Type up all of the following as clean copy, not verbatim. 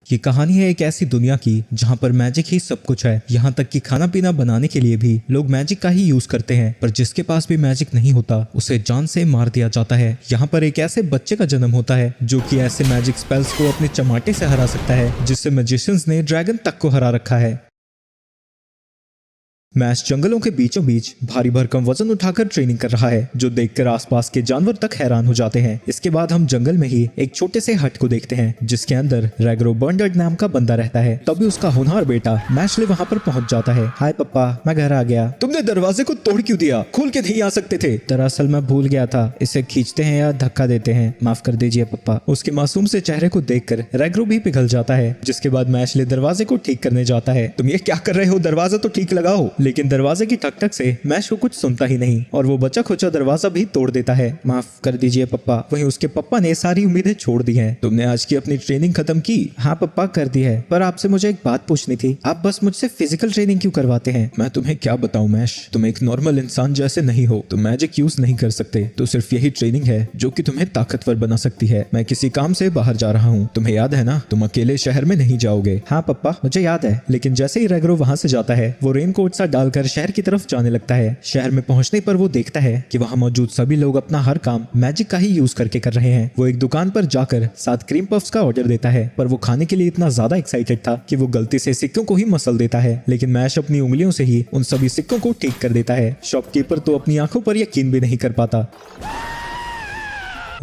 ये कहानी है एक ऐसी दुनिया की जहाँ पर मैजिक ही सब कुछ है। यहाँ तक कि खाना पीना बनाने के लिए भी लोग मैजिक का ही यूज करते हैं, पर जिसके पास भी मैजिक नहीं होता उसे जान से मार दिया जाता है। यहाँ पर एक ऐसे बच्चे का जन्म होता है जो कि ऐसे मैजिक स्पेल्स को अपने चमाटे से हरा सकता है जिससे मैजिशियंस ने ड्रैगन तक को हरा रखा है। मैश जंगलों के बीचों बीच भारी भरकम वजन उठाकर ट्रेनिंग कर रहा है, जो देखकर आसपास के जानवर तक हैरान हो जाते हैं। इसके बाद हम जंगल में ही एक छोटे से हट को देखते हैं जिसके अंदर रैग्रो बर्नर्ड नाम का बंदा रहता है। तभी उसका होनहार बेटा मैशले वहाँ पर पहुंच जाता है। हाय पप्पा, मैं घर आ गया। तुमने दरवाजे को तोड़ क्यों दिया? खोल के नहीं आ सकते थे। दरअसल मैं भूल गया था, इसे खींचते हैं या धक्का देते हैं, माफ कर दीजिए पप्पा। उसके मासूम से चेहरे को देखकर रैग्रो भी पिघल जाता है। जिसके बाद मैशले दरवाजे को ठीक करने जाता है। तुम ये क्या कर रहे हो? दरवाजा तो ठीक लगाओ। लेकिन दरवाजे की ठक ठक से मैश को कुछ सुनता ही नहीं और वो बचा खुचा दरवाजा भी तोड़ देता है। माफ कर दीजिए पप्पा। वहीं उसके पप्पा ने सारी उम्मीदें छोड़ दी हैं। तुमने आज की अपनी ट्रेनिंग खत्म की? हाँ पप्पा, कर दी है, पर आपसे मुझे एक बात पूछनी थी। आप बस मुझसे फिजिकल ट्रेनिंग क्यों करवाते हैं? मैं तुम्हें क्या बताऊं मैश, तुम एक नॉर्मल इंसान जैसे नहीं हो। तुम मैजिक यूज नहीं कर सकते, तो सिर्फ यही ट्रेनिंग है जो कि तुम्हें ताकतवर बना सकती है। मैं किसी काम से बाहर जा रहा हूँ, तुम्हें याद है ना? तुम अकेले शहर में नहीं जाओगे। हाँ पप्पा, मुझे याद है। लेकिन जैसे ही रैग्रो वहाँ से जाता है, वो रेनकोट सा डालकर शहर की तरफ जाने लगता है। शहर में पहुंचने पर वो देखता है कि वहां मौजूद सभी लोग अपना हर काम मैजिक का ही यूज करके कर रहे हैं। वो एक दुकान पर जाकर 7 क्रीम पफ्स का ऑर्डर देता है, पर वो खाने के लिए इतना ज्यादा एक्साइटेड था कि वो गलती से सिक्कों को ही मसल देता है। लेकिन मैश अपनी उंगलियों से ही उन सभी सिक्कों को ठीक कर देता है। शॉपकीपर तो अपनी आंखों पर यकीन भी नहीं कर पाता।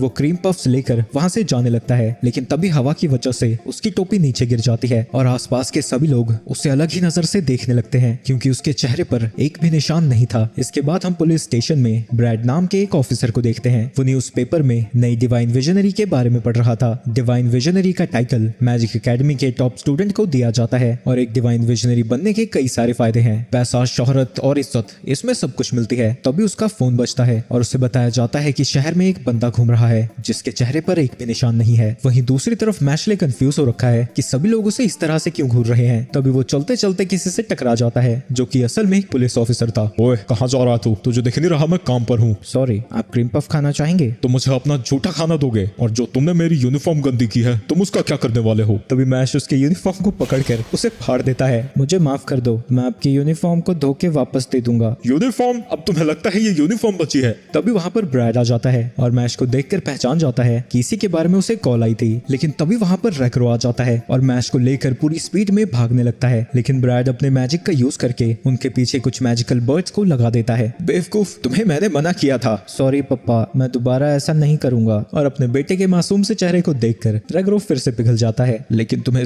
वो क्रीम पफ्स लेकर वहां से जाने लगता है, लेकिन तभी हवा की वजह से उसकी टोपी नीचे गिर जाती है और आसपास के सभी लोग उसे अलग ही नजर से देखने लगते हैं क्योंकि उसके चेहरे पर एक भी निशान नहीं था। इसके बाद हम पुलिस स्टेशन में ब्रैड नाम के एक ऑफिसर को देखते हैं। वो न्यूज पेपर में नई डिवाइन विजनरी के बारे में पढ़ रहा था। डिवाइन विजनरी का टाइटल मैजिक एकेडमी के टॉप स्टूडेंट को दिया जाता है और एक डिवाइन विजनरी बनने के कई सारे फायदे हैं। पैसा, शोहरत और इज्जत, इसमें सब कुछ मिलती है। तभी उसका फोन बजता है और उसे बताया जाता है कि शहर में एक बंदा घूम रहा है जिसके चेहरे पर एक भी निशान नहीं है। वहीं दूसरी तरफ मैशले कंफ्यूज हो रखा है कि सभी लोग उसे इस तरह से क्यों घूर रहे हैं। तभी वो चलते चलते किसी से टकरा जाता है जो कि असल में एक पुलिस ऑफिसर था। ओए, कहाँ जा रहा तू? तुझे दिख नहीं रहा मैं काम पर हूँ? सॉरी, आप क्रीम पफ खाना चाहेंगे? तो मुझे अपना झूठा खाना दोगे? और जो तुमने मेरी यूनिफॉर्म गंदी की है तुम उसका क्या करने वाले हो? तभी मैश उसके यूनिफॉर्म को पकड़कर उसे फाड़ देता है। मुझे माफ कर दो, मैं आपकी यूनिफॉर्म को धो के वापस दे दूंगा। यूनिफॉर्म? अब तुम्हें लगता है ये यूनिफॉर्म बची है? तभी वहाँ पर ब्रैड आ जाता है और मैश को देखकर पहचान जाता है कि इसी के बारे में उसे कॉल आई थी। लेकिन तभी वहाँ पर रैग्रो आ जाता है और मैश को लेकर पूरी स्पीड में भागने लगता है। लेकिन ब्रैड अपने मैजिक का यूज करके उनके पीछे कुछ मैजिकल बर्ड्स को लगा देता है। बेवकूफ, तुम्हें मैंने मना किया था। सॉरी पप्पा, मैं दोबारा ऐसा नहीं करूंगा। और अपने बेटे के मासूम से चेहरे को देखकर रैग्रो फिर से पिघल जाता है। लेकिन तुम्हें